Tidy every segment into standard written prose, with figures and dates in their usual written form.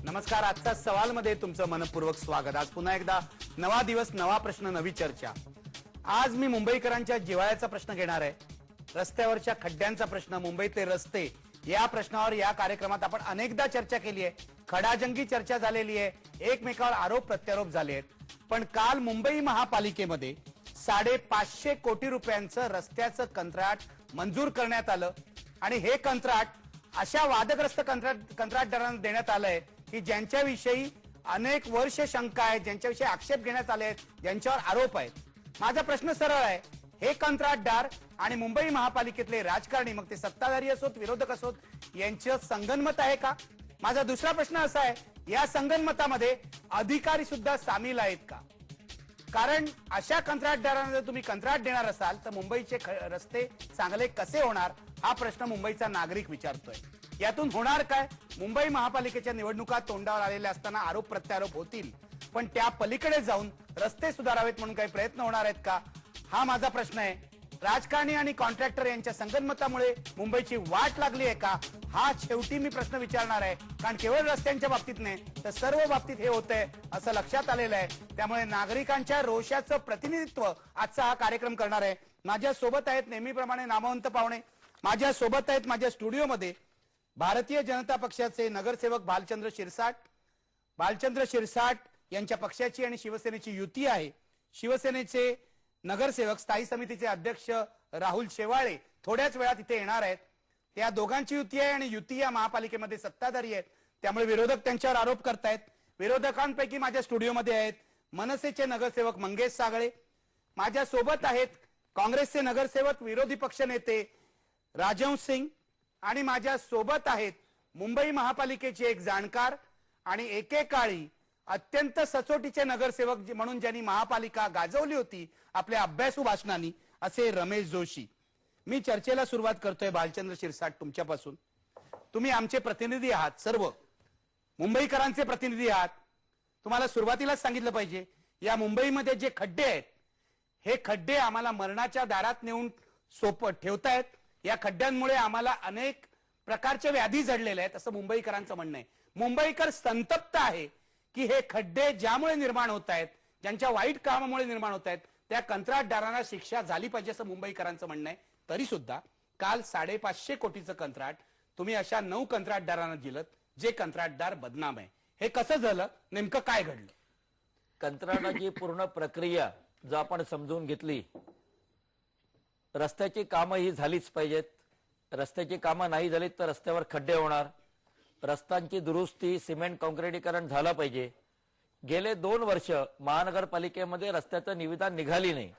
नमस्कार. आजचा सवाल मध्ये तुमचं मनपूर्वक स्वागत. आज पुन्हा एकदा नवा दिवस, नवा प्रश्न, नवी चर्चा. आज मी मुंबईकरांच्या जिव्हाळ्याचा प्रश्न घेणार आहे. रस्त्यावरच्या खड्ड्यांचा प्रश्न, मुंबईतले रस्ते, या प्रश्नावर या कार्यक्रमात आपण अनेकदा चर्चा केली आहे. खडाजंगी चर्चा झालेली आहे, एकमेकावर आरोप प्रत्यारोप झाले आहेत. पण काल मुंबई महापालिकेमध्ये 550 कोटी रुपयांचं रस्त्याचं कंत्राट मंजूर करण्यात आलं आणि हे कंत्राट अशा वादग्रस्त कंत्राटदारांना देण्यात आलंय की ज्यांच्याविषयी अनेक वर्ष शंका आहे, ज्यांच्याविषयी आक्षेप घेण्यात आले आहेत, ज्यांच्यावर आरोप आहेत. माझा प्रश्न सरळ आहे, हे कंत्राटदार आणि मुंबई महापालिकेतले राजकारणी, मग ते सत्ताधारी असोत विरोधक असोत, यांचं संगनमत आहे का? माझा दुसरा प्रश्न असा आहे, या संगनमतामध्ये अधिकारी सुद्धा सामील आहेत का? कारण अशा कंत्राटदारांना जर तुम्ही कंत्राट देणार असाल तर मुंबईचे रस्ते चांगले कसे होणार, हा प्रश्न मुंबईचा नागरिक विचारतोय. यातून होणार काय? मुंबई महापालिकेच्या निवडणुका तोंडावर आलेल्या असताना आरोप प्रत्यारोप होतील, पण त्या पलीकडे जाऊन रस्ते सुधारावेत म्हणून काही प्रयत्न होणार आहेत का, हा माझा प्रश्न आहे. राजकारणी आणि कॉन्ट्रॅक्टर यांच्या संगनमतामुळे मुंबईची वाट लागली आहे का, हा शेवटी मी प्रश्न विचारणार आहे. कारण केवळ रस्त्यांच्या बाबतीत नाही तर सर्व बाबतीत हे होतंय असं लक्षात आलेलं आहे. त्यामुळे नागरिकांच्या रोषाचं प्रतिनिधित्व आजचा हा कार्यक्रम करणार आहे. माझ्या सोबत आहेत नेहमीप्रमाणे नामवंत पाहुणे. माझ्या सोबत आहेत माझ्या स्टुडिओमध्ये भारतीय जनता पक्षाचे नगरसेवक भालचंद्र शिरसाट. भालचंद्र शिरसाट यांच्या पक्षाची आणि शिवसेनेची युती आहे. शिवसेनेचे नगरसेवक स्थायी समितीचे अध्यक्ष राहुल शेवाळे थोड्याच वेळात इथे येणार आहेत. त्या दोघांची युती आहे आणि युती या महापालिकेमध्ये सत्ताधारी आहेत, त्यामुळे विरोधक त्यांच्यावर आरोप करतायत. विरोधकांपैकी माझ्या स्टुडिओमध्ये आहेत मनसेचे नगरसेवक मंगेश सागळे, माझ्या सोबत आहेत काँग्रेसचे नगरसेवक विरोधी पक्षनेते राजहंस सिंग, आणि माझ्या सोबत आहेत मुंबई महापालिकेचे एक जाणकार आणि एकेकाळी अत्यंत सचोटीचे नगरसेवक म्हणून ज्यांनी महापालिका गाजवली होती आपल्या अभ्यासू भाषणांनी, असे रमेश जोशी. मी चर्चेला सुरुवात करतोय भालचंद्र शिरसाट तुमच्यापासून. तुम्ही आमचे प्रतिनिधी आहात, सर्व मुंबईकरांचे प्रतिनिधी आहात. तुम्हाला सुरुवातीलाच सांगितलं पाहिजे, या मुंबईमध्ये जे खड्डे आहेत हे खड्डे आम्हाला मरणाच्या दारात नेऊन ठेवतायत. या खड्ड्यांमुळे आम्हाला अनेक प्रकारच्या व्याधी जडलेल्या आहेत असं मुंबईकरांचं म्हणणं आहे. मुंबईकर संतप्त आहे की हे खड्डे ज्यामुळे निर्माण होत आहेत, ज्यांच्या वाईट कामामुळे निर्माण होत आहेत, त्या कंत्राटदारांना शिक्षा झाली पाहिजे असं मुंबईकरांचं म्हणणं आहे. तरी सुद्धा काल 550 कोटीचं कंत्राट तुम्ही अशा 9 कंत्राटदारांना दिलं, जे कंत्राटदार बदनाम आहे. हे कसं झालं, नेमकं काय घडलं? कंत्राटाची पूर्ण प्रक्रिया जर आपण समजून घेतली, रस्त्याची कामं ही झालीच पाहिजेत. रस्त्याची कामं नाही झाली तर रस्त्यावर खड्डे होणार. रस्त्यांची दुरुस्ती, सिमेंट काँक्रिटीकरण झालं पाहिजे. गेले 2 वर्ष महानगरपालिकेमध्ये रस्त्याचं निविदा निघाली नाही,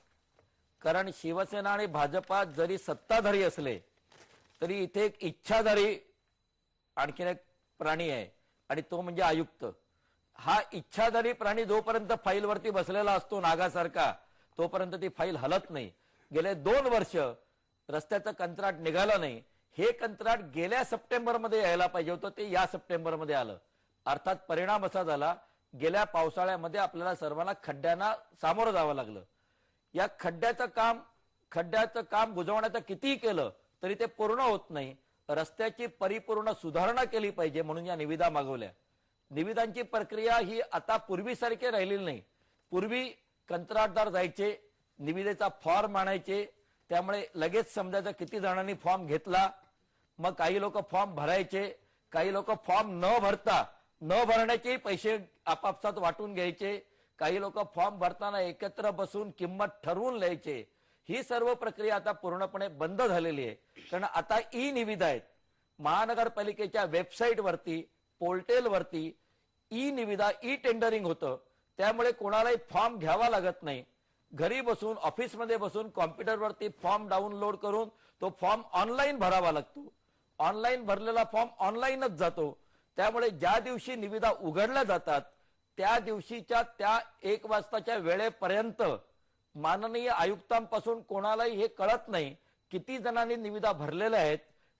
कारण शिवसेना आणि भाजपा जरी सत्ताधारी असले तरी इथे एक इच्छाधारी आणखीन एक प्राणी आहे आणि तो म्हणजे आयुक्त. हा इच्छाधारी प्राणी जोपर्यंत फाईलवरती बसलेला असतो नागासारखा, तोपर्यंत ती फाईल हलत नाही. गेले 2 वर्ष रस्त्याचं कंत्राट निघालं नाही. हे कंत्राट गेल्या सप्टेंबरमध्ये यायला पाहिजे होतं, ते या सप्टेंबरमध्ये आलं. अर्थात परिणाम असा झाला, गेल्या पावसाळ्यामध्ये आपल्याला सर्वांना खड्ड्यांना सामोरं जावं लागलं. या खड्ड्याचं काम बुजवण्याचं कितीही केलं तरी ते पूर्ण होत नाही. रस्त्याची परिपूर्ण सुधारणा केली पाहिजे म्हणून या निविदा मागवल्या. निविदांची प्रक्रिया ही आता पूर्वीसारखी राहिलेली नाही. पूर्वी कंत्राटदार जायचे, निविदेचा फॉर्म आणायचे, त्यामुळे लगेच समजायचं किती जणांनी फॉर्म घेतला. मग काही लोक फॉर्म भरायचे, काही लोक फॉर्म न भरण्याचे पैसे आपापसात वाटून घ्यायचे, काही लोक फॉर्म भरताना एकत्र बसून किंमत ठरवून लिहायचे. ही सर्व प्रक्रिया आता पूर्णपणे बंद झालेली आहे. कारण आता ई निविदा आहेत. महानगरपालिकेच्या वेबसाईटवरती, पोर्टलवरती ई निविदा, ई टेंडरिंग होतं. त्यामुळे कोणालाही फॉर्म घ्यावा लागत नाही. घरी बसून, ऑफिसमध्ये बसून कॉम्प्युटरवरती फॉर्म डाउनलोड करून तो फॉर्म ऑनलाईन भरावा लागतो. ऑनलाईन भरलेला फॉर्म ऑनलाईनच जातो. त्यामुळे ज्या दिवशी निविदा उघडल्या जातात त्या दिवशीच्या त्या 1 वाजताच्या वेळेपर्यंत माननीय आयुक्तांपासून कोणालाही हे कळत नाही किती जणांनी निविदा भरलेल्या आहेत,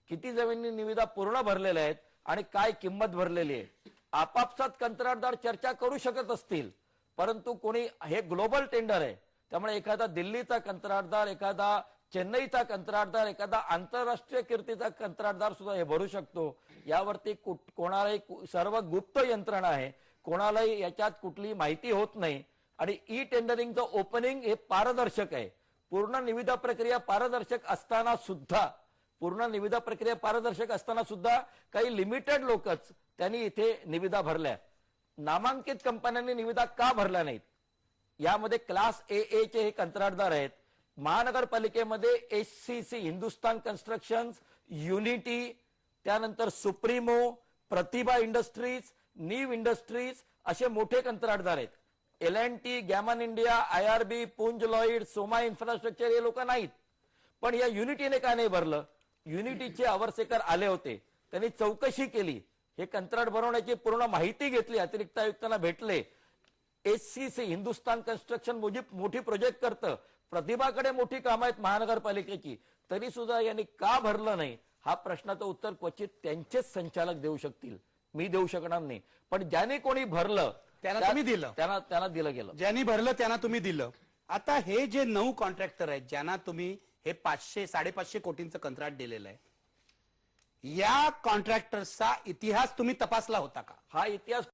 किती जणांनी निविदा पूर्ण भरलेल्या आहेत आणि काय किंमत भरलेली आहे. आपापसात कंत्राटदार चर्चा करू शकत असतील, परंतु कोणी, हे ग्लोबल टेंडर आहे, त्यामुळे एखादा दिल्लीचा कंत्राटदार, एखादा चेन्नईचा कंत्राटदार एखादा आंतरराष्ट्रीय कीर्तीचा कंत्राटदार सुद्धा हे भरू शकतो. यावरती कोणालाही सर्व गुप्त यंत्रणा आहे, कोणालाही याच्यात कुठली माहिती होत नाही. आणि ई टेंडरिंगचं ओपनिंग हे पारदर्शक आहे. पूर्ण निविदा प्रक्रिया पारदर्शक असताना सुद्धा काही लिमिटेड लोकच त्यांनी इथे निविदा भरल्या. नामांकित कंपन्यांनी निविदा का भरल्या नाहीत? यामध्ये क्लास ए चे हे कंत्राटदार आहेत. महानगरपालिकेमध्ये HCC हिंदुस्तान कन्स्ट्रक्शन, युनिटी, त्यानंतर सुप्रीमो, प्रतिभा इंडस्ट्रीज, नीव इंडस्ट्रीज असे मोठे कंत्राटदार आहेत. L&T, गॅमन इंडिया, IRB, पुंज लॉइड, सोमा इन्फ्रास्ट्रक्चर हे लोक नाहीत. पण या युनिटीने का नाही भरलं? युनिटीचे अवरसेकर आले होते, त्यांनी चौकशी केली, हे कंत्राट भरवण्याची पूर्ण माहिती घेतली, अतिरिक्त आयुक्तांना भेटले. HCC हिंदुस्तान कन्स्ट्रक्शन मोठी प्रोजेक्ट करतं, प्रतिभाकडे मोठी कामं आहेत महानगरपालिकेची, तरी सुद्धा यांनी का भरलं नाही? हा प्रश्नाचं उत्तर क्वचित त्यांचेच संचालक देऊ शकतील, मी देऊ शकणार नाही. पण ज्याने कोणी भरलं त्यांना तुम्ही दिलं. त्यांना दिलं गेलं. ज्यांनी भरलं त्यांना तुम्ही दिलं. आता हे जे 9 कॉन्ट्रॅक्टर आहेत ज्यांना तुम्ही हे 500-550 कोटींचं कंत्राट दिलेलं आहे, या कॉन्ट्रॅक्टर्सचा इतिहास तुम्ही तपासला होता का? हा इतिहास